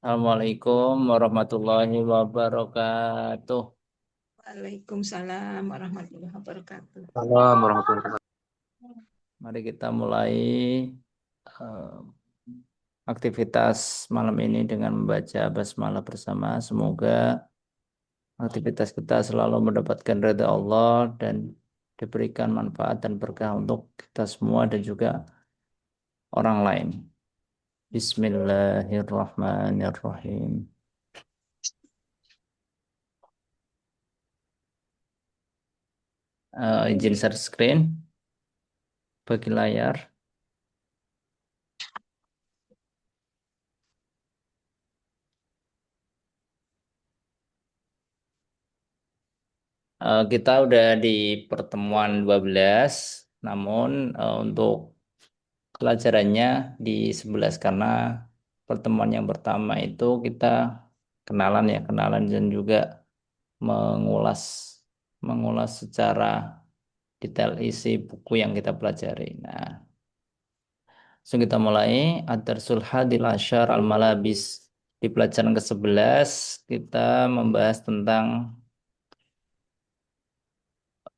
Assalamualaikum warahmatullahi wabarakatuh. Waalaikumsalam warahmatullahi wabarakatuh. Assalamualaikum warahmatullahi wabarakatuh. Mari kita mulai eh, aktivitas malam ini dengan membaca basmalah bersama. Semoga aktivitas kita selalu mendapatkan ridha Allah dan diberikan manfaat dan berkah untuk kita semua dan juga orang lain. Bismillahirrahmanirrahim. Izin share screen bagi layar. Kita udah di pertemuan 12, namun untuk pelajarannya di 11 karena pertemuan yang pertama itu kita kenalan dan juga mengulas mengulas secara detail isi buku yang kita pelajari. Nah, langsung kita mulai Ad-Darsul Hadil Asyar Al-Malabis. Di pelajaran ke-11 kita membahas tentang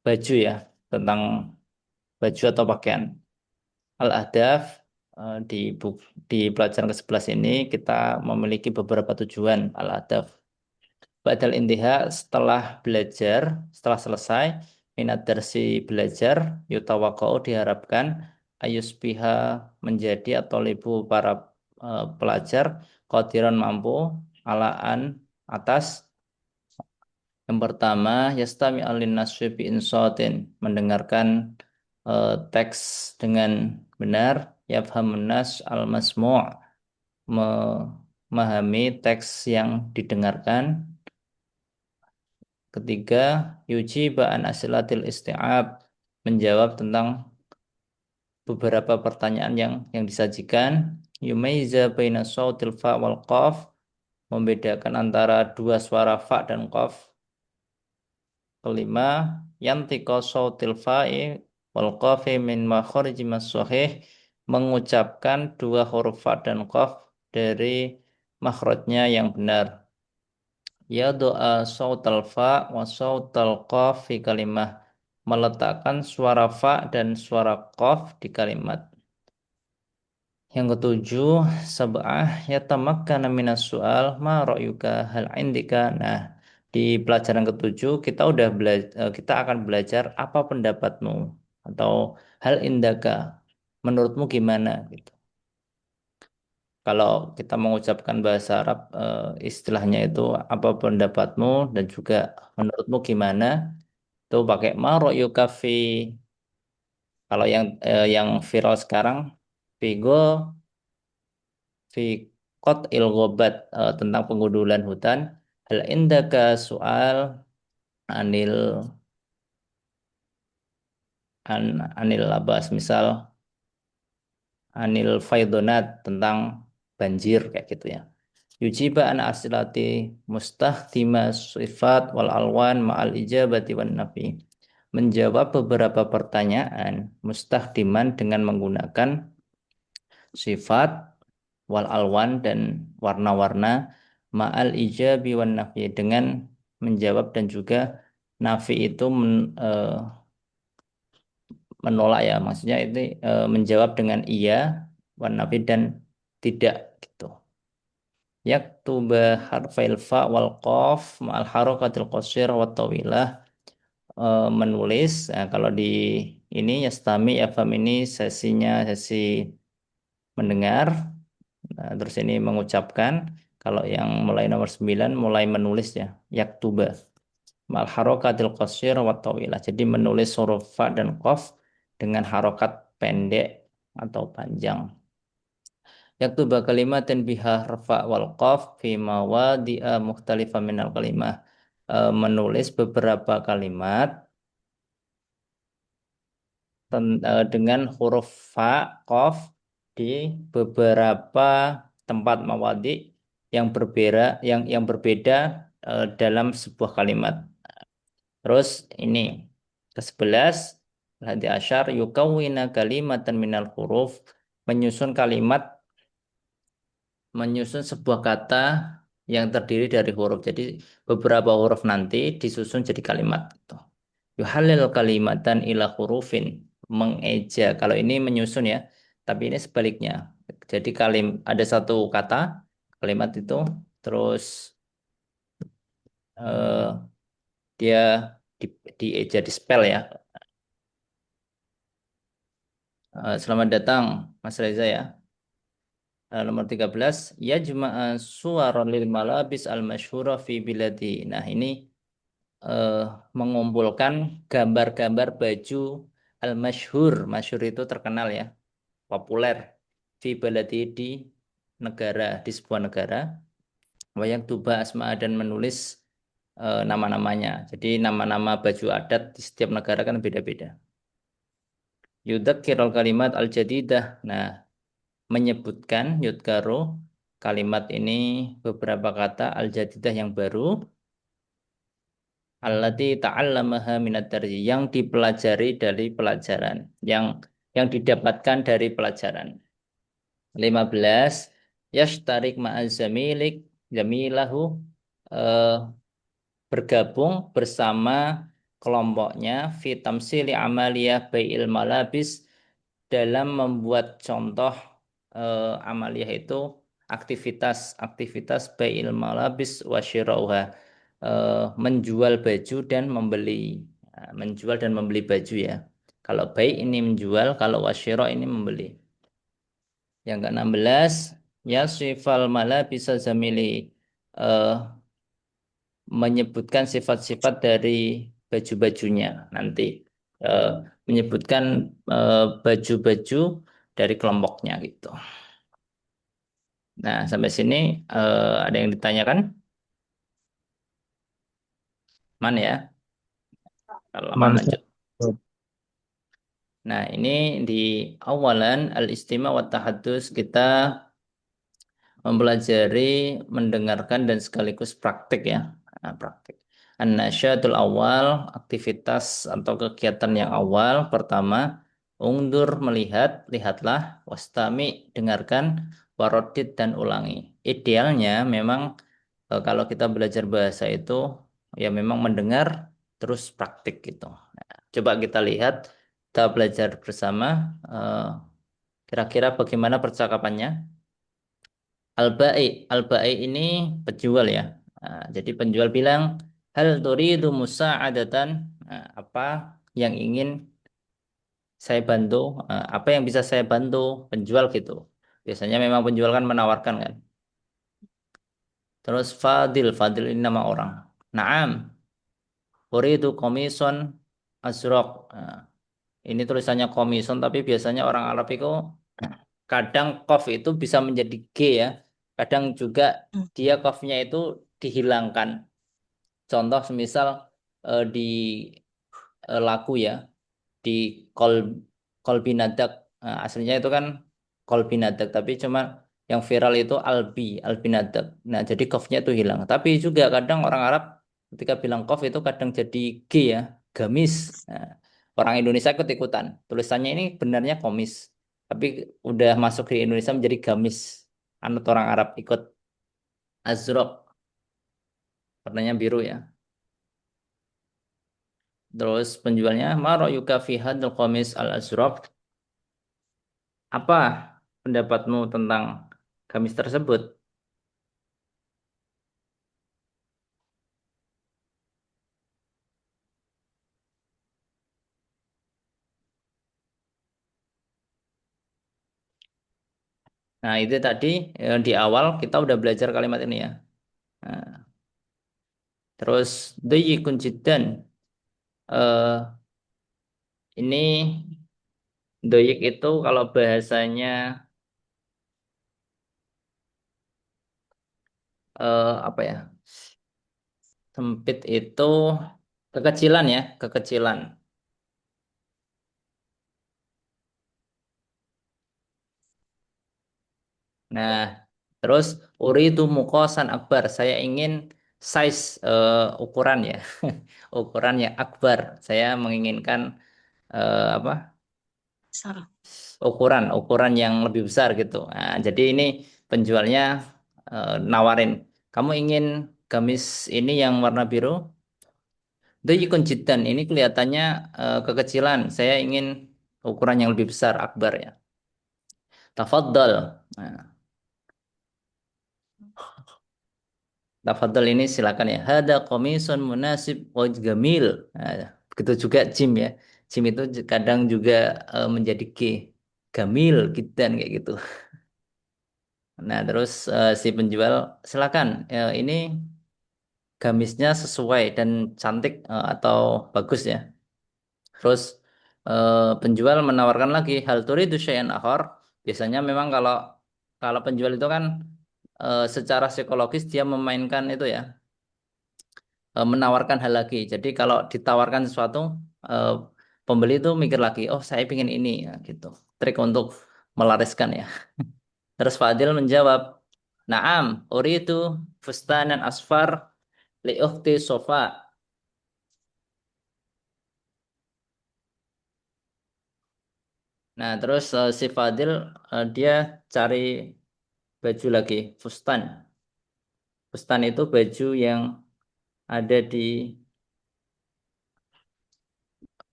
baju ya, tentang baju atau pakaian. Al-Ahdaf di pelajaran ke-11 ini kita memiliki beberapa tujuan Al-Ahdaf. Ba'dal intiha setelah selesai minat darsi belajar yutawakau diharapkan ayusbiha menjadi atau libu para pelajar qadiran mampu alaan atas yang pertama, yastami alin naswi bi insatin, mendengarkan teks dengan benar, yafhamun nas al masmu' memahami teks yang didengarkan. Ketiga, yujiba an asilatil isti'ab, menjawab tentang beberapa pertanyaan yang disajikan. Yumaiza baina sautil fa wal qaf, membedakan antara dua suara fa dan qaf. Kelima, yantiqa sautil fa'i wal qafi min makharij sahih, mengucapkan dua huruf fa dan qaf dari makhrajnya yang benar. Ya doa sautal fa wa sautal qaf fi kalimah, meletakkan suara fa dan suara qaf di kalimat. Yang ketujuh, sab'ah yatamakkana minas soal ma ra'yuka hal indika. Nah, di pelajaran ketujuh kita akan belajar apa pendapatmu atau hal indaka. Menurutmu gimana gitu. Kalau kita mengucapkan bahasa Arab istilahnya itu apa pendapatmu dan juga menurutmu gimana? Itu pakai ma ra'yuka fi. Kalau yang viral sekarang Vigo fi qat'il ghabat, tentang pengundulan hutan. Hal indaka soal anil anil labas, misal anil faidonat, tentang banjir kayak gitu ya. Yujiba an asilati mustakhdima sifat wal alwan ma'al ijabati wan nafi, menjawab beberapa pertanyaan mustakhdiman dengan menggunakan sifat wal alwan dan warna-warna ma'al ijabi wan nafi, dengan menjawab dan juga nafi itu menolak ya, maksudnya itu menjawab dengan iya, wan nafi dan tidak gitu. Yaktuba harfail fa wal qaf ma'al harakatil qasir wa tawilah, menulis. Nah, kalau di ini yastami yafham ini sesi mendengar. Nah, terus ini mengucapkan. Kalau yang mulai nomor 9 mulai menulis ya. Yaktuba. Mal harokatil qasir wa tawilah. Jadi menulis huruf fa dan qaf dengan harokat pendek atau panjang. Yaktuba kalimatin biha rafa wal qaf fi mawadi'a mukhtalifah minal kalimah. Menulis beberapa kalimat dengan huruf fa, qaf di beberapa tempat mawadi yang berbeda dalam sebuah kalimat. Terus ini ke-11, hadi asyar yukawwina kalimatan minal huruf, menyusun kalimat menyusun sebuah kata yang terdiri dari huruf. Jadi beberapa huruf nanti disusun jadi kalimat. Gitu. Yuhalil kalimatan ila hurufin. Mengeja. Kalau ini menyusun ya. Tapi ini sebaliknya. Jadi ada satu kata, kalimat itu, terus eh, dia di, dieja, di spell ya. Selamat datang, Mas Reza ya. Nomor 13, ya juma'a suwaron lil malabis al-masyhura fi biladi. Nah, ini eh, mengumpulkan gambar-gambar baju al-masyhur. Masyhur itu terkenal ya, populer. Fi baladi, di negara, di sebuah negara. Wayang tuba asma, dan menulis nama-namanya. Jadi nama-nama baju adat di setiap negara kan beda-beda. Yudzakkirul kalimat al-jadidah. Nah, menyebutkan yudkaro kalimat ini beberapa kata al-jadidah yang baru allati ta'allamaha minat darji, yang dipelajari dari pelajaran, yang didapatkan dari pelajaran. 15, yashtarik ma'azamilik zamilahu, eh, bergabung bersama kelompoknya fi tamsili amaliyah bai'il malabis, dalam membuat contoh amaliyah itu aktivitas bai'il malabis wa syirauha, menjual baju dan membeli. Nah, menjual dan membeli baju ya. Kalau bai ini menjual, kalau wasyira ini membeli. Yang ke-16, ya sifal malabisa zamili, eh, menyebutkan sifat-sifat dari baju-bajunya nanti. Eh, menyebutkan baju-baju dari kelompoknya gitu. Nah, sampai sini ada yang ditanyakan? Mana ya? Kalau aman Mana Ustaz? lanjut. Nah, ini di awalan al-istima wa tahaddus kita mempelajari, mendengarkan dan sekaligus praktik ya. Nah, praktik. An-nasyatul awal, aktivitas atau kegiatan yang awal. Pertama, ungdur, melihat, lihatlah. Wastami, dengarkan. Warodit, dan ulangi. Idealnya memang kalau kita belajar bahasa itu ya memang mendengar terus praktik gitu. Nah, coba kita lihat, kita belajar bersama. eh, Kira-kira bagaimana percakapannya? Al-ba'i ini penjual ya. Nah, jadi penjual bilang, hal turidu musa'adatan. Nah, apa yang ingin saya bantu? Apa yang bisa saya bantu? Penjual gitu. Biasanya memang penjual kan menawarkan kan. Terus Fadil ini nama orang. Naam, uridu komison azraq. Nah, ini tulisannya komison, tapi biasanya orang Arab itu kadang kof itu bisa menjadi G ya. Kadang juga dia kofnya itu dihilangkan. Contoh semisal di lagu ya, di kol kolbinadak. Nah, aslinya itu kan kolbinadak, tapi cuma yang viral itu albinadak. Nah, jadi kofnya itu hilang. Tapi juga kadang orang Arab ketika bilang kof itu kadang jadi G ya, gamis. Nah, orang Indonesia ikut-ikutan. Tulisannya ini benarnya komis, tapi udah masuk di Indonesia menjadi gamis. Anut orang Arab ikut azraq, warnanya biru ya. Terus penjualnya, ma ra'yuka fi hadzal qamis al-azraq? Apa pendapatmu tentang gamis tersebut? Nah, itu tadi di awal kita udah belajar kalimat ini ya. Nah, terus dayyikun jiddan. Eh, ini doyik itu kalau bahasanya apa ya? Sempit itu kekecilan ya, kekecilan. Nah, terus uri itu mukosan akbar. Saya ingin size, ukuran ya, ukuran yang akbar. Saya menginginkan apa? Sarah. Ukuran yang lebih besar gitu. Nah, jadi ini penjualnya nawarin, kamu ingin gamis ini yang warna biru? Itu jidan, ini kelihatannya kekecilan. Saya ingin ukuran yang lebih besar, akbar ya. Tafadhal. Nah, tafadhal ini silakan ya. Hada komisun munasib wa jamil. Nah, begitu juga jim ya. Jim itu kadang juga menjadi G. Gamil, jidan kayak gitu. Nah, terus si penjual silakan. Ini gamisnya sesuai dan cantik atau bagus ya. Terus penjual menawarkan lagi hal turidu syai'an akhar. Biasanya memang kalau kalau penjual itu kan secara psikologis dia memainkan itu ya, menawarkan hal lagi. Jadi kalau ditawarkan sesuatu, eh, pembeli itu mikir lagi, oh saya ingin ini, ya, gitu. Trik untuk melariskan ya. Terus Fadil menjawab, Naam, uridu fustanan asfar li ukhti sofa. Nah, terus si Fadil dia cari baju lagi, fustan. Fustan itu baju yang ada di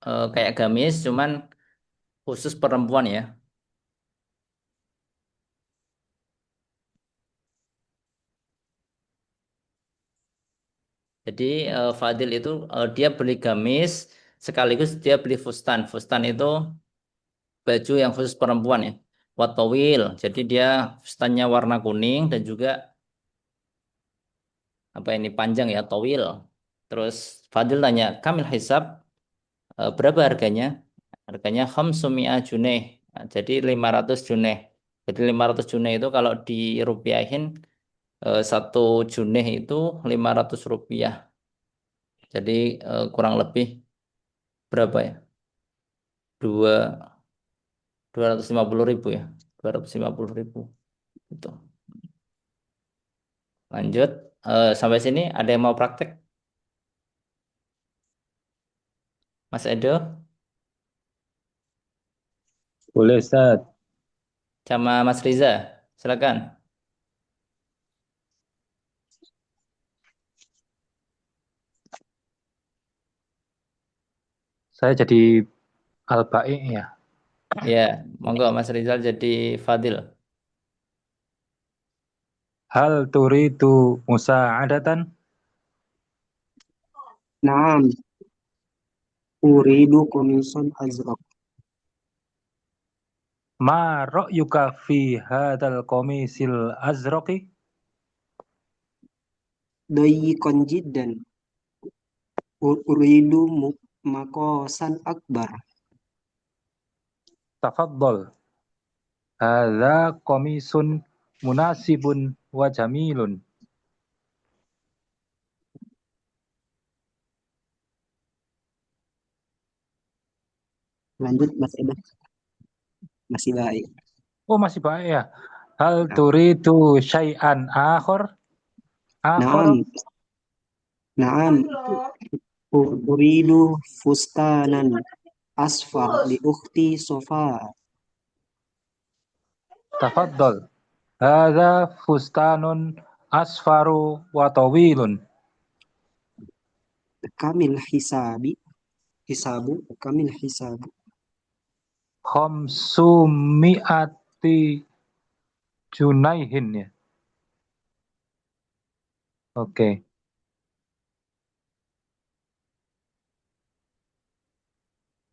kayak gamis, cuman khusus perempuan ya. Jadi Fadil itu dia beli gamis, sekaligus dia beli fustan. Fustan itu baju yang khusus perempuan ya. Watawil, jadi dia fustannya warna kuning dan juga apa ini panjang ya, towil. Terus Fadil tanya, Kamil hisab, berapa harganya? Harganya khamsumi'ah juneh. Nah, jadi 500 juneh. Jadi 500 juneh itu kalau dirupiahin, satu juneh itu 500 rupiah. Jadi kurang lebih berapa ya? Dua 250.000 ya. 250.000 itu. Lanjut. Sampai sini ada yang mau praktek? Mas Edo Boleh Ustaz. sama Mas Riza. Silakan. Saya jadi Al-Ba'i ya. Ya, monggo Mas Rizal jadi Fadil. Hal turidu musa'adatan? نعم أريد قميصا أزرق Ma ra'yuka fi hadal komisil azraqi? ضيقا جدا أريد مقاسا أكبر. Tafaddal. Hadza komisun munasibun wa jamilun. Lanjut Mas Eda, masih baik. Oh, masih baik ya. Hal Nah, turidu syai'an akhar? Akhara? نعم نعم أريد فستانا أصفر لأختي صفاء. Tafaddal. Hadza fustanun asfaru wa tawilun. كم الحساب. Khamsumi'ati junaihin ya. Oke.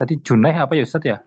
Tadi Junaih apa ya Ustaz ya?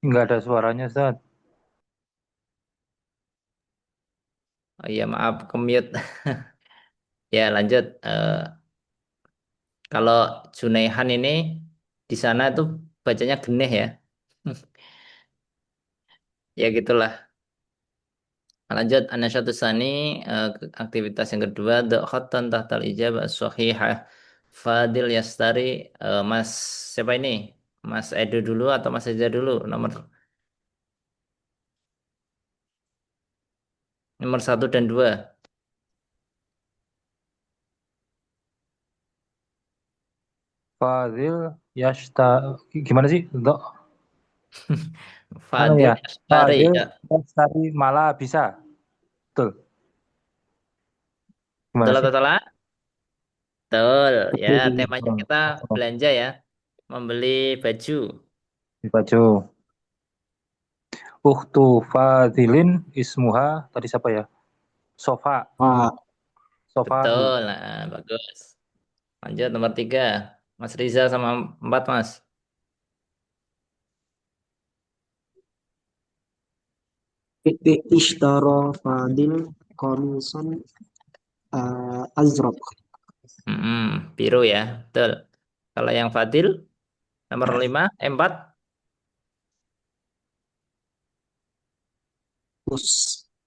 Nggak ada suaranya, Ustaz. Oh iya maaf, kemute. Ya lanjut. Kalau Junaihan ini di sana tuh bacanya geneh ya. Ya gitulah. Lanjut, anasyatu sani, aktivitas yang kedua, khottan tahtal ijabah as-sahihah. Fadil Yastari, Mas siapa ini? Mas Edo dulu atau Mas Eza dulu? Nomor satu dan dua. Fadil Yashta, gimana sih? Anu Fadil ya, Yastari, Fadil ya. Yastari malah bisa. Betul. Gimana Betul sih? atau salah? Betul, ya. Betul. Temanya kita Oh, belanja ya, membeli baju. di baju. Ukhtu Fadilin ismuha tadi siapa ya? Sofa, Fa Sofahu. Betul, nah, bagus. Lanjut nomor tiga, Mas Riza sama empat Mas. ishtara Fadil qamisan azraq. Biru ya, betul. Kalau yang Fadil nomor Ya, lima, empat,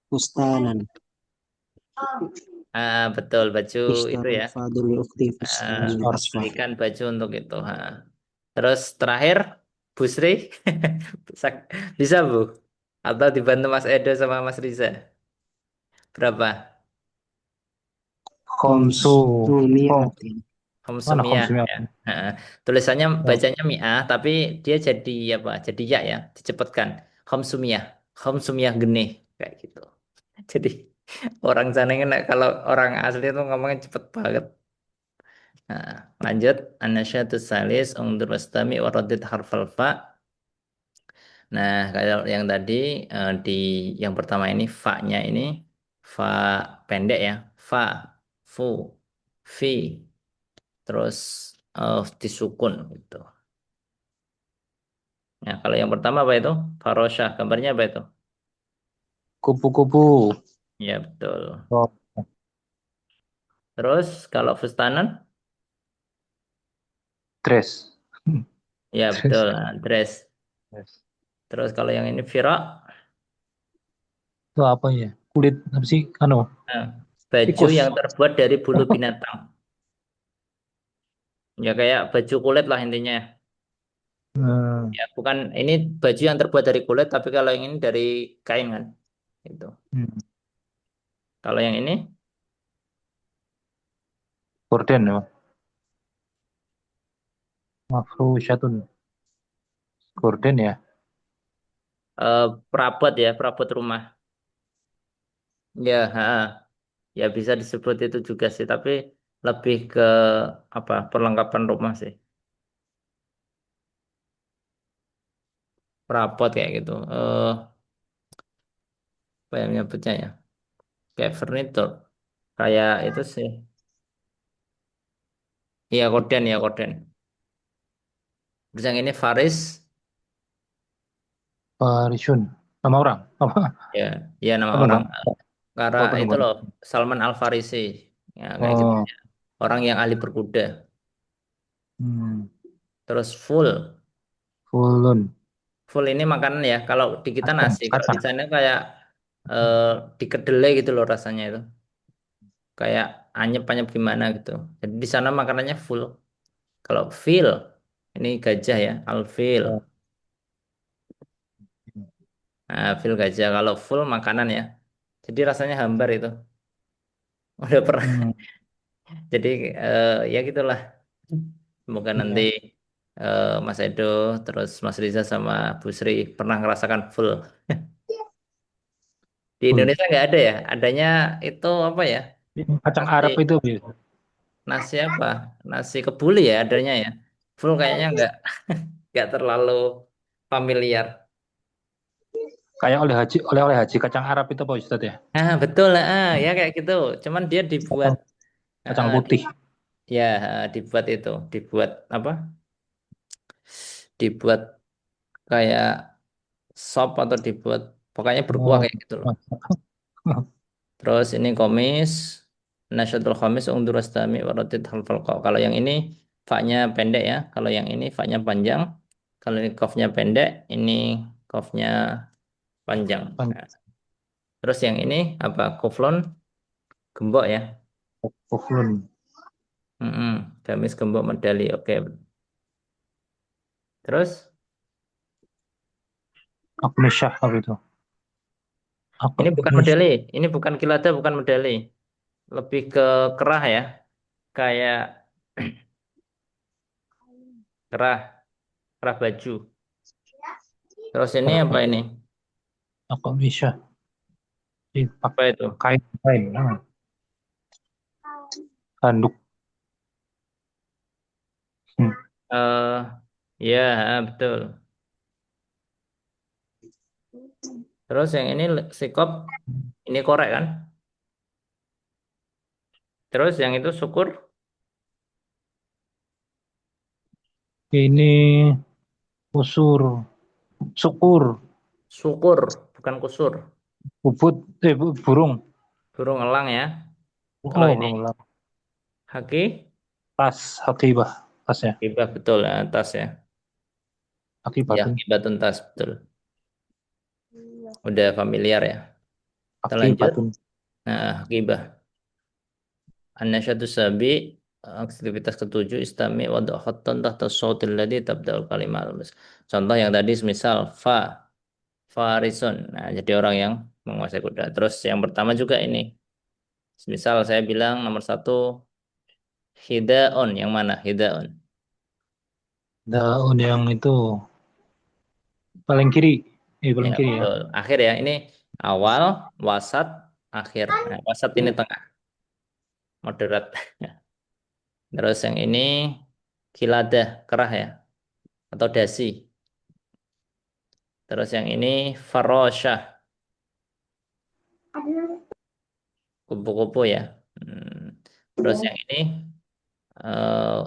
fustanan. betul baju itu Ishtara ya. Fadil li ukhti fustanan Istor. asfar. Belikan baju untuk itu. Terus terakhir, Bu Sri, bisa, bisa Bu? Atau dibantu Mas Edo sama Mas Riza? Berapa? Khomsu. Oh, Mi'atin. mana Homsumiyah khomsunya? ya. Heeh. Tulisannya Oh, bacanya mi'ah, tapi dia jadi apa? Jadi ya, dicepatkan. Homsumiyah, Homsumiyah geni kayak gitu. Jadi orang sana ini kalau orang asli itu ngomongnya cepet banget. Nah, lanjut. Anasyatus salis ungdur wastami waradid harfal fa. Nah, kalau yang tadi di yang pertama ini fa-nya ini fa pendek ya. Fa, fu, fi, terus disukun gitu. Nah, kalau yang pertama apa itu? Farosyah. Gambarnya apa itu? kupu-kupu. Ya, betul. Oh, Terus kalau fustanan? dress. Ya, betul. Dress. Nah, dress. Dress. Terus kalau yang ini firak, Itu apa ya? Kulit apa sih? Anu, nah, baju tikus. yang terbuat dari bulu binatang. Ya kayak baju kulit lah intinya. Hmm. Ya, bukan ini baju yang terbuat dari kulit, tapi kalau yang ini dari kain kan. Itu. Hmm. Kalau yang ini Gorden ya. Mafrusyatun. Gorden ya. perabot ya, perabot rumah. Ya, ya bisa disebut itu juga sih, tapi lebih ke apa? Perlengkapan rumah sih. Perabot kayak gitu. Apa yang nyebutnya ya? Kayak furnitur. Kayak itu sih. Iya, korden ya, korden. Terus yang ini Faris, Farisun. Nama orang. Apa? ya, ya nama orang. Penunggang. Karena Oh, itu penunggang. loh, Salman Al Farisi. Ya, kayak gitu. Oh. Orang yang ahli berkuda. Hmm. Terus full. Fulun. Full ini makanan ya. Kalau di kita Kacang. nasi, kalau di Kacang. sana kayak eh, di kedelai gitu loh rasanya itu. Kayak anyep-anyep gimana gitu. Jadi di sana makanannya full. Kalau fil, ini gajah ya, alfil. Oh. Nah, fil gajah. Kalau full makanan ya. Jadi rasanya hambar itu. Udah pernah. Hmm. Jadi ya gitulah. Semoga nanti Iya. Mas Edo, terus Mas Riza sama Bu Sri pernah ngerasakan full. Di Full. Indonesia nggak ada ya. Adanya itu apa ya? Kacang Nasi, Arab itu biasa. nasi apa? Nasi kebuli ya adanya ya. Full kayaknya nggak terlalu familiar. Kayak oleh-oleh haji kacang Arab itu Pak Ustadz ya. Betul, ya kayak gitu. Cuman dia dibuat, Kacang, kacang eh, di, putih. ya dibuat itu, dibuat apa? Dibuat kayak sop atau dibuat pokoknya berkuah Oh, kayak gitu loh. Terus ini komis, nasyatul komis undur astami warotit halfal qaw. Kalau yang ini fa-nya pendek ya. Kalau yang ini fa-nya panjang. Kalau ini qaf-nya pendek, ini qaf-nya panjang. Nah, terus yang ini apa? Kuflon gembok ya. Kuflun. Gamis gembok medali. Oke. Terus Akmisyah apa itu? ini bukan Akmisyah. medali. Ini bukan kilada, bukan medali. Lebih ke kerah ya. Kayak kerah, kerah baju. Terus ini apa ini? Akmisyah. Apa itu? Kain, kain. Handuk. Hmm. Ya, betul. Terus yang ini sikop, ini korek kan? Terus yang itu syukur, Ini usur, syukur, syukur, bukan kusur. bubut, burung. Burung elang ya. Kalau Oh, ini burung elang. haki, Tas, hakibah, tasnya. hibah betul ya, tas ya. Ya, Akibatun, hibah tuntas betul. Udah familiar ya. Kita lanjut. akibatun. Nah, hibah. An-nasyatu sabi, aktivitas ketujuh istami wa khattan tahta sautil ladzi tabda'ul kalimat. Contoh yang tadi misal Farison. Nah, jadi orang yang menguasai kuda. Terus yang pertama juga ini. Misal saya bilang nomor satu Hidaon. Yang mana? Hidaon. Daun yang itu paling kiri, Ya, paling kiri ya. betul. Akhir ya. Ini awal, wasat, akhir. Nah, wasat ini tengah. Moderat. Terus yang ini kiladah, kerah ya. Atau dasi. Terus yang ini farosyah, kupu-kupu ya. Hmm. Terus yang ini eh,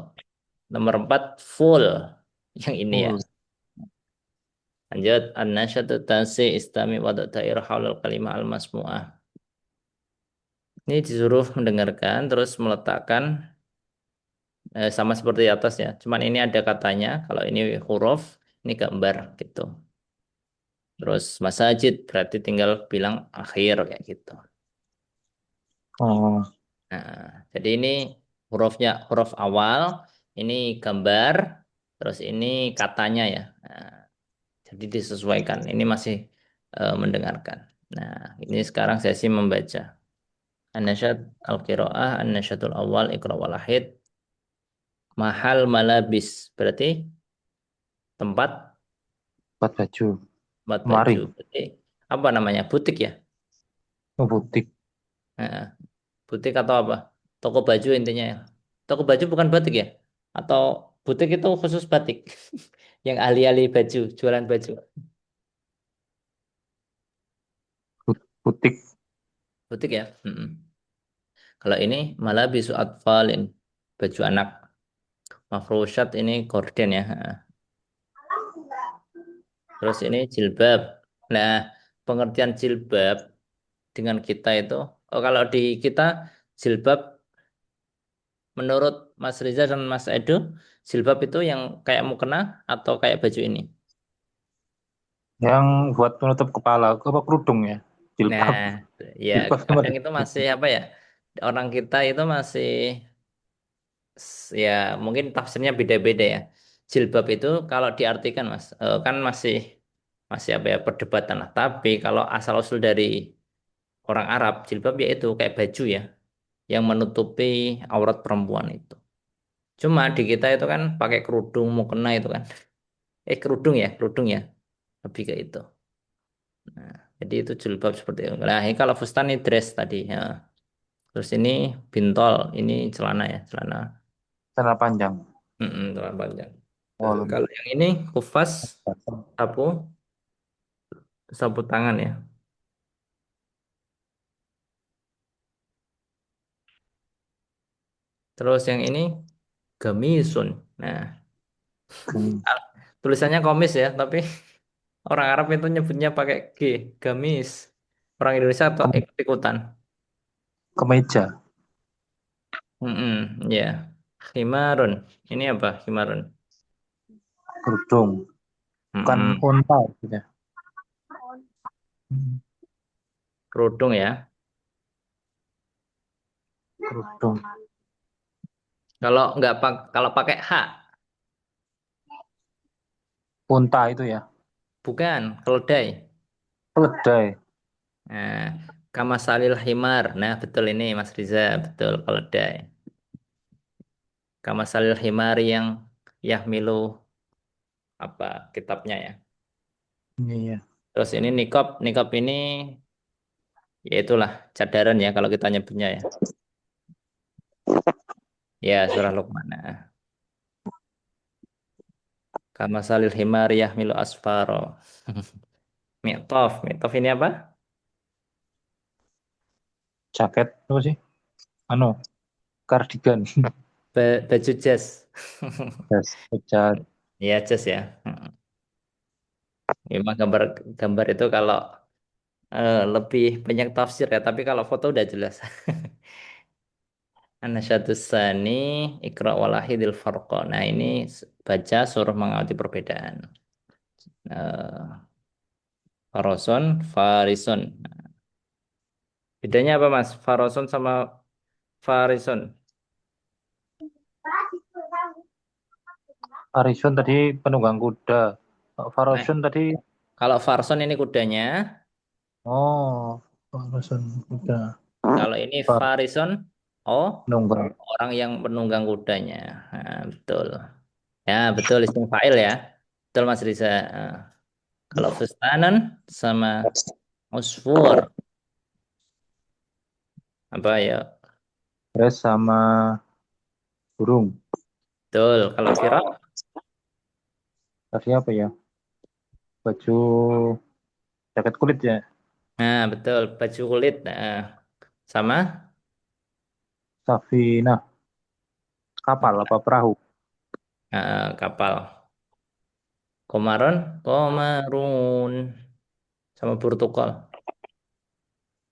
nomor 4 full. Yang ini ya. Full. Lanjut, an-nasyatu tasi istami waduk dairah haulal kalimah al-masmu'ah. Ini disuruh mendengarkan, terus meletakkan sama seperti atas ya. Cuman ini ada katanya, kalau ini huruf, ini gambar gitu. Terus masajid berarti tinggal bilang akhir kayak gitu. Oh, Nah, jadi ini hurufnya huruf awal, ini gambar, terus ini katanya ya. Nah, jadi disesuaikan. Ini masih mendengarkan. Nah, ini sekarang sesi membaca. An-nasyad al-qiraah, an-nasyatul awal, iqra walahid, mahal malabis. Berarti tempat buat baju. buat Mari, baju. Berarti apa namanya? Butik ya? oh, butik. Nah, butik atau apa? Toko baju intinya ya. Toko baju bukan batik ya? Atau butik itu khusus batik? Yang ahli-ahli baju, jualan baju. Butik. Butik ya? Kalau ini malah bisu atfalin. Baju anak. Mafrusyat ini gorden ya. Terus ini jilbab. Nah, pengertian jilbab dengan kita itu, oh kalau di kita jilbab menurut Mas Riza dan Mas Edo, jilbab itu yang kayak mukena atau kayak baju ini? Yang buat penutup kepala, apa kerudung ya? Nah, Jilbab. ya Jilbab sama kadang itu masih apa ya? Orang kita itu masih ya mungkin tafsirnya beda-beda ya. Jilbab itu kalau diartikan Mas, kan masih masih apa ya perdebatan lah. Tapi kalau asal usul dari orang Arab, jilbab ya itu kayak baju ya, yang menutupi aurat perempuan itu. Cuma di kita itu kan pakai kerudung, mukena itu kan. Kerudung ya, lebih ke itu. Nah, jadi itu jilbab seperti itu. Nah, ini kalau fustan ini dress tadi. Ya. Terus ini bintol, ini celana ya, celana, celana panjang. celana panjang. Oh, Kalau yang ini kufas, sapu, sapu tangan ya. Terus yang ini gamisun. Nah, hmm. tulisannya komis ya, tapi Orang Arab itu nyebutnya pakai G, gamis. Orang Indonesia atau Kem- ikut-ikutan. Kemeja, Ya. Khimarun. Ini apa? Khimarun. kerudung, bukan Mm-mm. unta gitu ya. Hmm, Kerudung ya. kerudung, Kalau pakai H, unta itu ya. bukan keledai. Keledai, Nah, kamasalil himar. Nah, betul ini Mas Riza, betul keledai. Kamasalil himar yang yahmilu apa kitabnya ya. iya. Terus ini nikop, nikop ini ya itulah cadaran ya kalau kita nyebutnya ya. Ya, surah Luqman. Nah, kamasalil himar yahmilu asfaro. Mi'tof, mi'tof ini apa? Jaket apa sih? Anu, kardigan, Baju jas. jas, jas, Ya, jas ya. Memang gambar gambar itu kalau lebih banyak tafsir ya, tapi kalau foto udah jelas. Anasyadus Sani Iqra walahidil farqa. Nah, ini baca suruh mengerti perbedaan. Eh, Faroson, Farison. Bedanya apa Mas? Faroson sama Farison. Arison tadi penunggang kuda. Nah, Farosun tadi, kalau Farson ini kudanya, oh, Farosun kuda. kalau ini Far, Farison, oh penunggang. orang yang menunggang kudanya. Nah, betul. Ya, betul istimewa fa'il ya. Betul Mas Riza. Nah, kalau fustanan sama usfur apa ya? Dress sama burung. Betul. Kalau firak, Tadi apa ya? Baju jaket kulit ya. nah betul. Baju kulit, nah, sama Safinah, kapal apa perahu? kapal. Komaron, komarun, sama burtukol.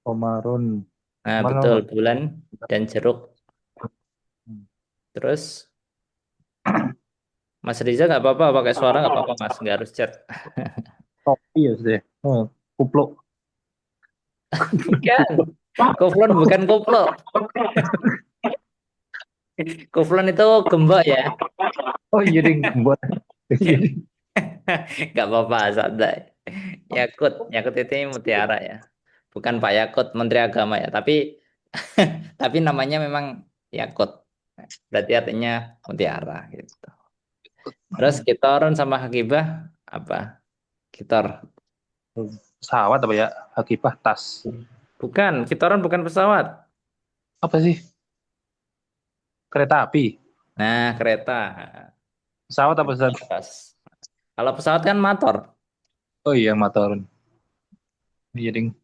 Komarun. Nah Mana betul. Mas? Bulan dan jeruk. Terus Mas Riza nggak apa-apa pakai suara nggak apa-apa Mas, nggak harus chat. Topi ya sudah. Oh, kupluk. Bukan. Kuflon bukan koplo. Kuflon itu gembok ya. Oh iya ding, buat. Iya ding. Nggak apa-apa, santai. Yakut, Yakut itu mutiara ya. Bukan Pak Yakut, Menteri Agama ya. Tapi namanya memang Yakut. Berarti artinya mutiara gitu. Terus Kitoron sama Hakibah apa? Kitor. Pesawat apa ya? Hakibah tas. Bukan, Kitoron bukan pesawat. Apa sih? Kereta api. Nah, kereta. Pesawat apa Ustaz? Pas. Kalau pesawat kan motor. Oh iya, motor. Iya ding.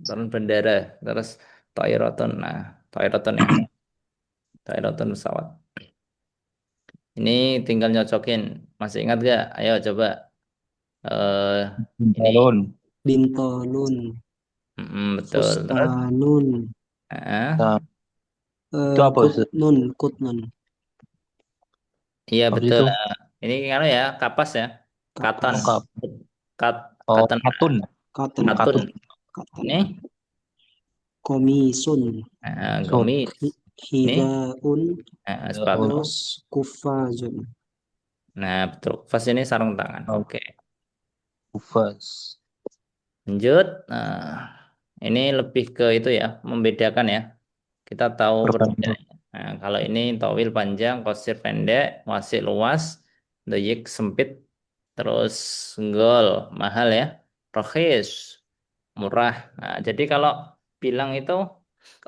Turun bendera. Terus Toyroton. Nah, Toyroton ya. Toyroton pesawat. Ini tinggal nyocokin. Masih ingat gak? Ayo coba. eh ini. Balon. Bintonun, Betul. Terus, fustanun, ah, Nah, itu apa Ustaz? kutnun, iya Apa sih betul. itu? Ini kan ya, kapas ya. Katon. kapas, Lengkap. Kat, Oh, katon. katun. katen, Katun. Katun. katen, Ini komisun, Sun. gamis. Ini hidaun, Daun. sepatu. terus kufazun. Nah, betul. Vas ini sarung tangan. Oh, Oke. kufas. Lanjut. Nah, ini lebih ke itu ya, membedakan ya. Kita tahu Perbandingan. perbedaannya. Nah, kalau ini towil panjang, qasir pendek, wasik luas, doyik sempit, terus gol mahal ya, rohis murah. Nah, jadi kalau bilang itu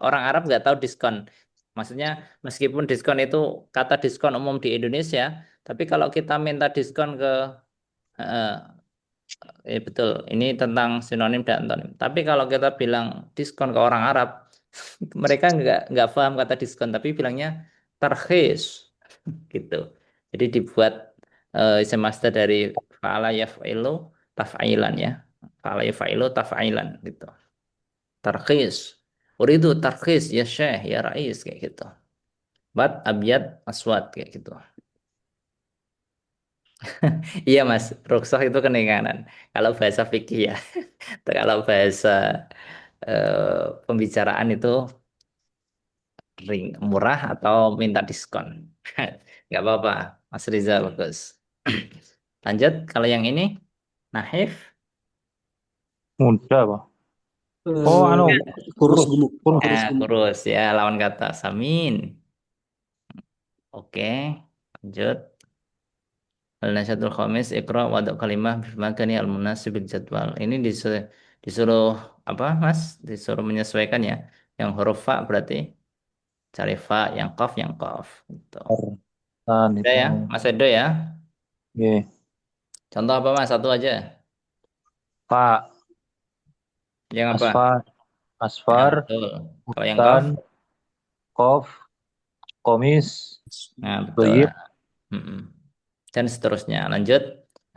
orang Arab nggak tahu diskon. Maksudnya meskipun diskon itu kata diskon umum di Indonesia, tapi kalau kita minta diskon ke eh, betul, ini tentang sinonim dan antonim. Tapi kalau kita bilang diskon ke orang Arab, mereka nggak paham kata diskon, tapi bilangnya tarhis gitu. Jadi dibuat isim masdar dari fa'ala yaf'ilu taf'ilan ya. Fa'ala yaf'ilu taf'ilan gitu. Tarkhis. Uridu tarkhis ya syekh ya rais kayak gitu. Bat abyad aswad kayak gitu. Iya Mas, rukhsah itu keninganan. Kalau bahasa fikih ya. Kalau bahasa pembicaraan itu murah atau minta diskon. Nggak apa-apa, Mas Riza bagus. Lanjut, kalau yang ini, Nahif, Mudah, Pak. Oh, anu, Eh, kurus kurus, gemuk. kurus. Kurus gemuk. kurus ya, lawan kata Samin. Oke, lanjut. Al-Nasyatul Khamis, Iqra waduk kalimah bimakani al-munasibil jadwal. Ini disuruh apa, Mas? Disuruh menyesuaikan ya. Yang huruf fa berarti cari fa, yang qaf, yang qaf. Gitu. Kan Udah itu. ya, Mas Edo ya. Oke. Contoh apa, Mas? Satu aja. Pak, Yang apa? asfar, Ya, asfar, betul. Kalau yang qaf? hutan, kof, komis, Nah, betul. toyib, Mm-mm. Dan seterusnya. Lanjut.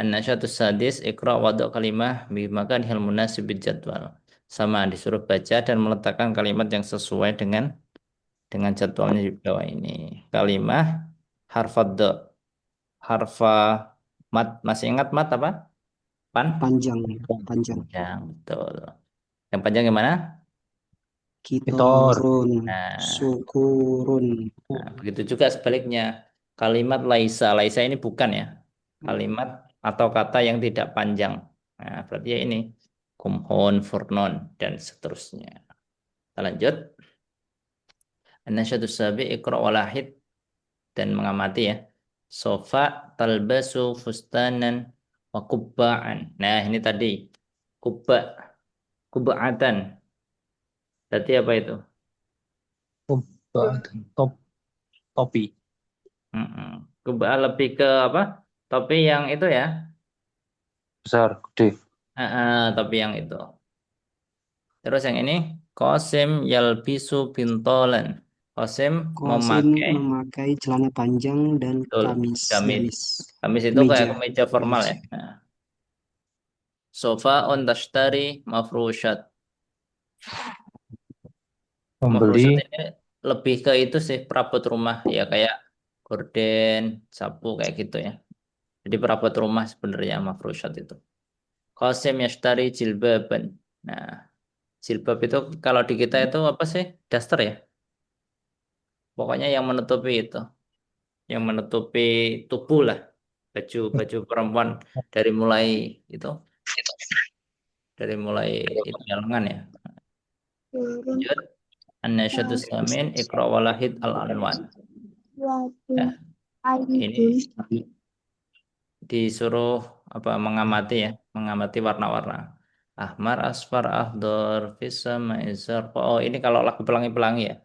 An-nasyatus sadis Iqra waduk kalimah bimakan hil munasibid jadwal. Sama disuruh baca dan meletakkan kalimat yang sesuai dengan jadwalnya di bawah ini. Kalimah harfad do, harfa mat. Masih ingat mat apa? Pan? Panjang. Panjang. Panjang, betul. Yang panjang gimana? itor, Kitorun. Nah, Syukurun. nah, begitu juga sebaliknya. Kalimat laisa. Laisa ini bukan ya. Kalimat atau kata yang tidak panjang. Nah, berarti ya ini. Kumhon, furnon, dan seterusnya. Kita lanjut. An-nasyadu sabi ikra walahid dan mengamati ya. Sofa talbasu fustanan wa kubba'an. Nah, ini tadi. Kubba, kubba'atan. Berarti apa itu? top, topi, Mm-mm. Kubba lebih ke apa? Topi yang itu ya. besar, gede, Topi yang itu. Terus yang ini, Qasim yalbisu bintolan. Qasim Qasim memakai, memakai celana panjang dan betul, kamis. gamis. Gamis. Gamis itu kayak Kemeja. kemeja formal ya. Kemeja. Nah. Sofa on tashtari mafrushat. Mafrushat membeli, ini lebih ke itu sih perabot rumah ya kayak gorden, sapu kayak gitu ya. Jadi perabot rumah sebenarnya mafrushat itu. Qasim yashtari jilbaban. Nah, jilbab itu kalau di kita itu apa sih? Daster ya. Pokoknya yang menutupi itu. Yang menutupi tubuh lah, baju baju perempuan dari mulai itu dari mulai itu lengan ya. Lanjut, an-nasyadu samin iqra walahid al anwan. Nah, ini disuruh apa mengamati ya, mengamati warna-warna. Ahmar, asfar, akhdar, fisa, maizar. Oh, ini kalau lagu pelangi-pelangi ya.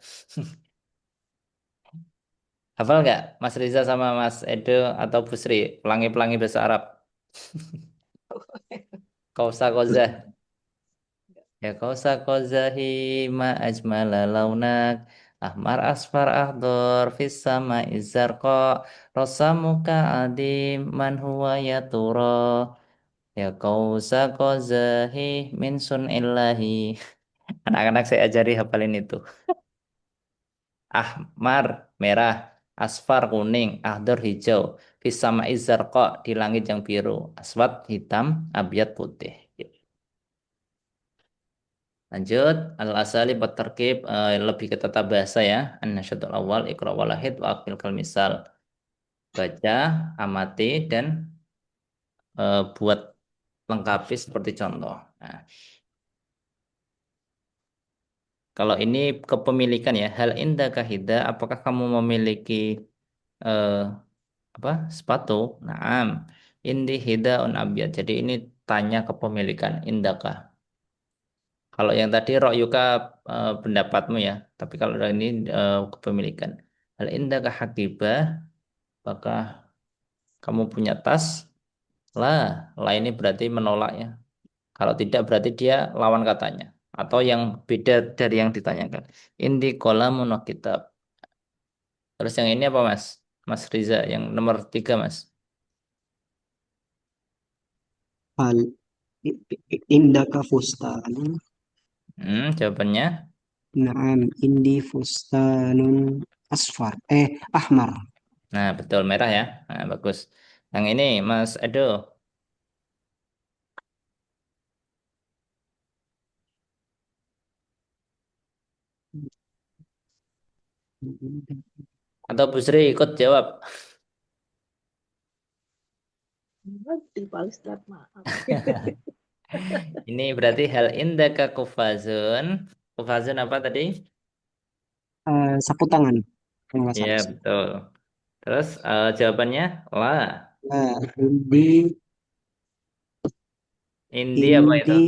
Hafal nggak Mas Riza sama Mas Edo atau Busri? Pelangi-pelangi bahasa Arab. Kausa kozah. Ya kausa kozahi ma ajmala launak ahmar asfar ahdor fis sama izarqa rasamuka adim man huwa ya tura ya kausa kozahi min sunillahi. Anak-anak saya ajari hafalin itu. Ahmar merah, asfar kuning, ahdor hijau, fis sama izarqa di langit yang biru, aswad hitam, abyad putih. Lanjut, al-asali terkib lebih ke tata bahasa ya. An-nasyatul awal, ikra walahid, wa akmil kal misal. Baca, amati, dan buat lengkapi seperti contoh. Nah, kalau ini kepemilikan ya, hal indah kahida, apakah kamu memiliki eh, apa sepatu? Naam, indi hida un abiyat. Jadi ini tanya kepemilikan, indakah. Kalau yang tadi Yuka pendapatmu ya, tapi kalau ini kepemilikan. Hal indaka hakibah, apakah kamu punya tas? Lah, lah ini berarti menolak ya. Kalau tidak berarti dia lawan katanya. Atau yang beda dari yang ditanyakan. Indi qalamun wa kitab. Terus yang ini apa Mas? Mas Riza, yang nomor 3 Mas. Hal indaka fustanun. Jawabannya. Naam, indi fustanun asfar. Ahmar. Nah, betul merah ya. Nah, bagus. Yang ini Mas Edo. Atau Bu Sri ikut jawab. Ngerti Pak Ustadz, maaf. Ini berarti hal indaka kufazun. Kufazun apa tadi? Sapu tangan. Kalau nggak Iya, salah. betul. Terus jawabannya la. Nah, indi Indi apa itu? indi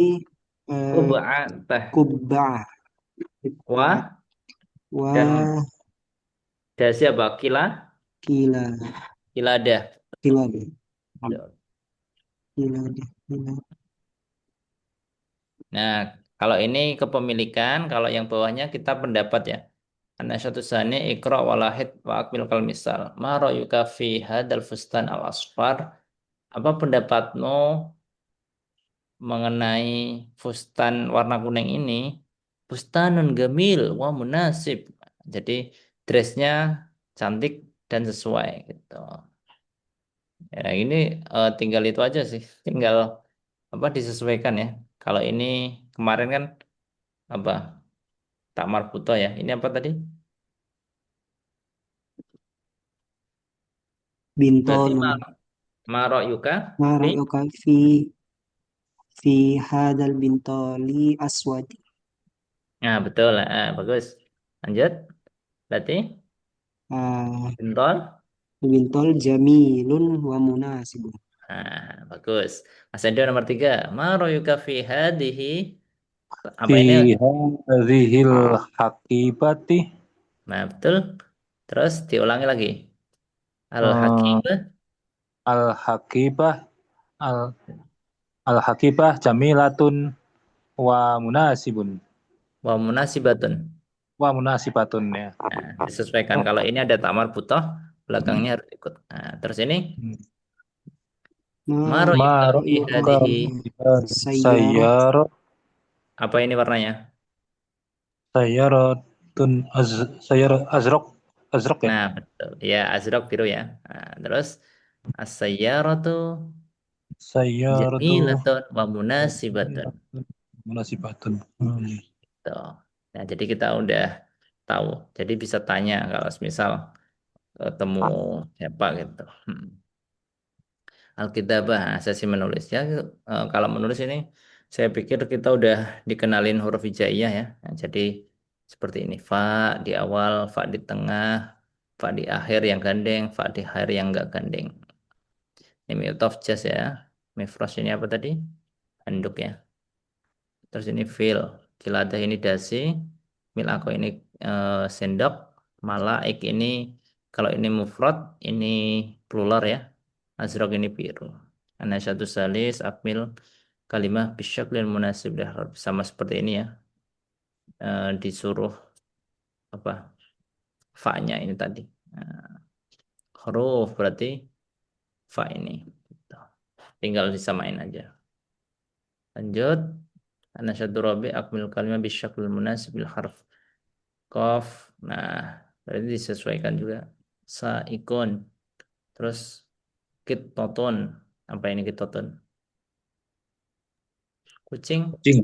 eh, Kub'atah. kubbah. Wa dan Wah, dasi apa? Kila? kila. Kiladah. Kila deh. Betul. Kila deh. Kila. Nah, kalau ini kepemilikan, kalau yang bawahnya kita pendapat ya. Karena satu sani ikra walahid wa akmil kal misal. Ma ra'yuka fi hadal fustan al asfar. Apa pendapatmu mengenai fustan warna kuning ini? Fustanun gamil wa munasib. Jadi dressnya cantik dan sesuai gitu. Ya, ini tinggal itu aja sih. Tinggal apa disesuaikan ya. Kalau ini kemarin kan apa? Tak marbuto ya. Ini apa tadi? Berarti Bintolun. marok yuka fi. Mara'uka fi hadal bintoli aswadi. Nah, betul. Bagus. Lanjut. Berarti Ah, bintol. bintol jamilun wa munasibun. Bagus. Mas Endo nomor 3. Marok yuka fi hadihi. Apa Fi ini? hadhil hakibati Nah, betul. Terus diulangi lagi. eh, Al-Hakimah al hakibah al al hakibah jamilatun wa munasibun wa munasibatun. wa munasibatun ya. Nah, disesuaikan. Kalau ini ada tamar butoh, belakangnya harus ikut. Nah, terus ini Ma marayuka fi Maroyuka hadhihi. sayyarah sayyara Apa ini warnanya? sayyaratun sayyara azraq ya. Nah, betul. Ya, azraq biru ya. Nah, terus as-sayyaratu Sayyaratu jamilatun wa munasibatun. munasibatun. Tuh. Nah, jadi kita udah tahu. Jadi bisa tanya kalau misal ketemu siapa gitu. Alkitabah, sesi menulis ya. Kalau menulis ini, saya pikir kita udah dikenalin huruf hijaiyah ya. Nah, jadi seperti ini, fa di awal, fa di tengah, fa di akhir yang gandeng, fa di akhir yang enggak gandeng. Ini mute just ya. Mifros ini apa tadi? Handuk ya. Terus ini fil, kiladah ini dasi, milako ini sendok, malaik ini kalau ini mufrad, ini plural ya. Azraq ini biru. Anasyatu salis, akmil kalimah bisyaklil munasib dah. Sama seperti ini ya. Disuruh apa? Fa-nya ini tadi. Nah, huruf berarti fa ini. Gitu. Tinggal disamain aja. Lanjut. Anasyatu rabi akmil kalimah bisyaklil munasib bil harf. Qaf. Nah, berarti disesuaikan juga. Saikun. Terus kitotun. Apa ini kitotun? Kucing. Cing,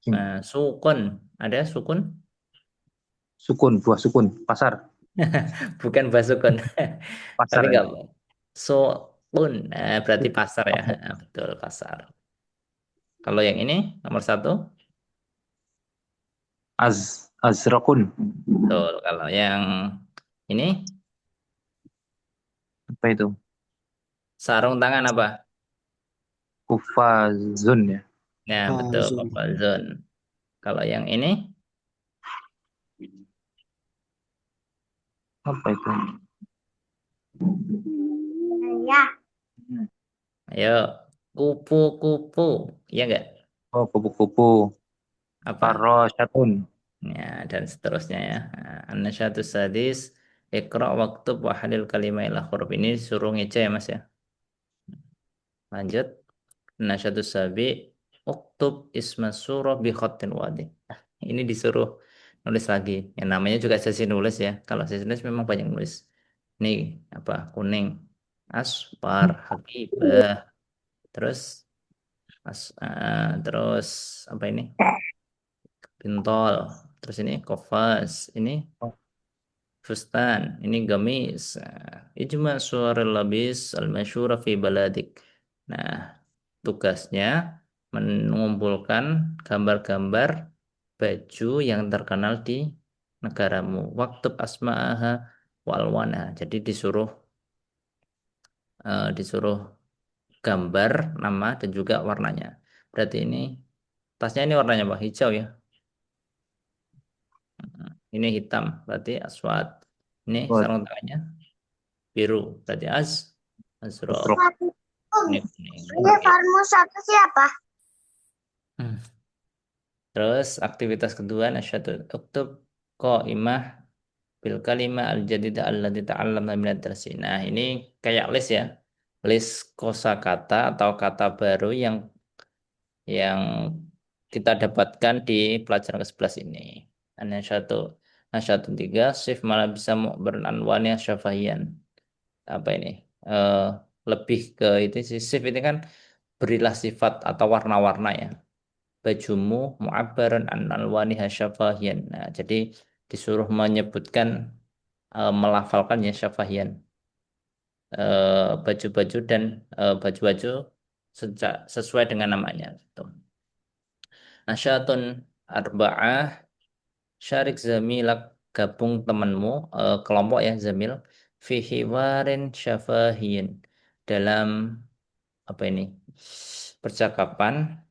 cing. Nah, sukun. Ada sukun? Sukun, buah sukun, pasar, Bukan basukun. Tapi pasar ya. enggak. Sukun. Berarti pasar ya. Betul, pasar. Kalau yang ini, nomor 1. Azrakun, Betul. Kalau yang ini, apa itu? sarung tangan apa? Kufazun ya. Nah, betul. fazun. Kopazon. Kalau yang ini, Apa itu? ayo. Kupu-kupu. Iya enggak? Oh, kupu-kupu. Apa? Farrosyatun. Ya, dan seterusnya ya. An-nasyatus sadis. Iqra waktub wa halil kalimah ila huruf. Ini suruh ngece ya, Mas ya. Lanjut. Nasyadus sabi uktub isma surah bi khatin wadih. Nah, ini disuruh nulis lagi. Yang namanya juga sesi nulis ya. Kalau sesi nulis memang banyak nulis. Nih apa kuning, aspar, habibah, terus terus apa ini? Bintol. Terus ini kofas, ini fustan, ini gamis. Ijma suaril labis al-masyura fi baladik. Nah, tugasnya mengumpulkan gambar-gambar baju yang terkenal di negaramu. Waktub asma'aha walwana. Jadi disuruh gambar nama dan juga warnanya. Berarti ini tasnya ini warnanya apa? Hijau ya. Ini hitam, berarti aswad. Ini sarung tangannya biru, berarti azro. Ini kuning. Uniformmu satu siapa? Hmm. Terus aktivitas kedua nasyadul uktub qaimah bil kalimah al jadidah allati ta'allamna min ad-darsi. Nah, ini kayak list ya. List kosakata atau kata baru yang kita dapatkan di pelajaran ke-11 ini. Nasyadul 3 sif malah bisa beranwani syafahian. Apa ini? Eh, lebih ke itu sih. Sif ini kan berilah sifat atau warna-warna ya. Bajumu mu'abbaran an alwaniha syafahian. Nah, jadi disuruh menyebutkan melafalkan ya syafahian baju-baju dan baju-baju sesuai dengan namanya gitu. Nasyatun arba'ah syarik zamilak gabung temanmu kelompok ya zamil fi hiwarin syafahiyin dalam apa ini percakapan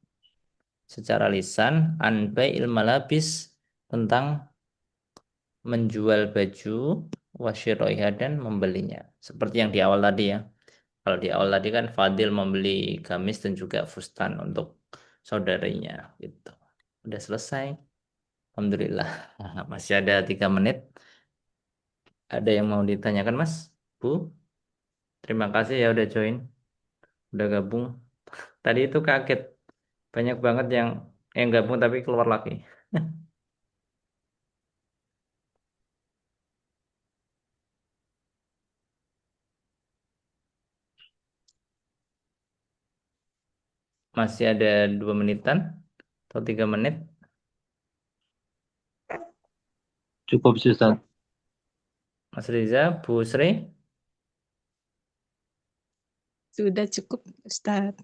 secara lisan anba'il malabis tentang menjual baju wasyiroiha dan membelinya. Seperti yang di awal tadi ya. Kalau di awal tadi kan Fadil membeli gamis dan juga fustan untuk saudarinya gitu. Udah selesai. Alhamdulillah. Masih ada 3 menit. Ada yang mau ditanyakan Mas? Bu? Terima kasih ya udah join. Udah gabung. Tadi itu kaget. Banyak banget yang gabung tapi keluar lagi. Masih ada 2 menitan atau 3 menit. Cukup sih Ustaz. Mas Riza, Bu Sri. Sudah cukup, Ustaz.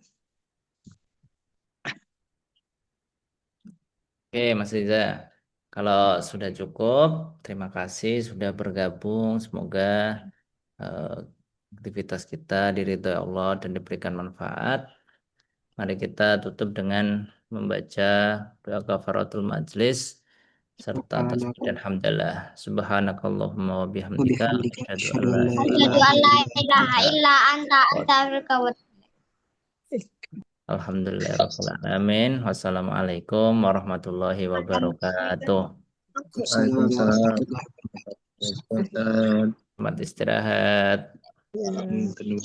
Oke, Mas Riza. Kalau sudah cukup, terima kasih sudah bergabung. Semoga eh, aktivitas kita diridhoi Allah dan diberikan manfaat. Mari kita tutup dengan membaca doa kafaratul majlis serta tasbih dan hamdalah. Subhanakallahumma wa bihamdika Wabihamdika asyhadu an asyhadu la an la Asyhadu ilaha an la illa ilaha illa anta astaghfiruka wa Alhamdulillahirabbil alamin. Wassalamualaikum warahmatullahi wabarakatuh. Waalaikumsalam warahmatullahi wabarakatuh. Ustaz. Selamat istirahat. Ya. Terima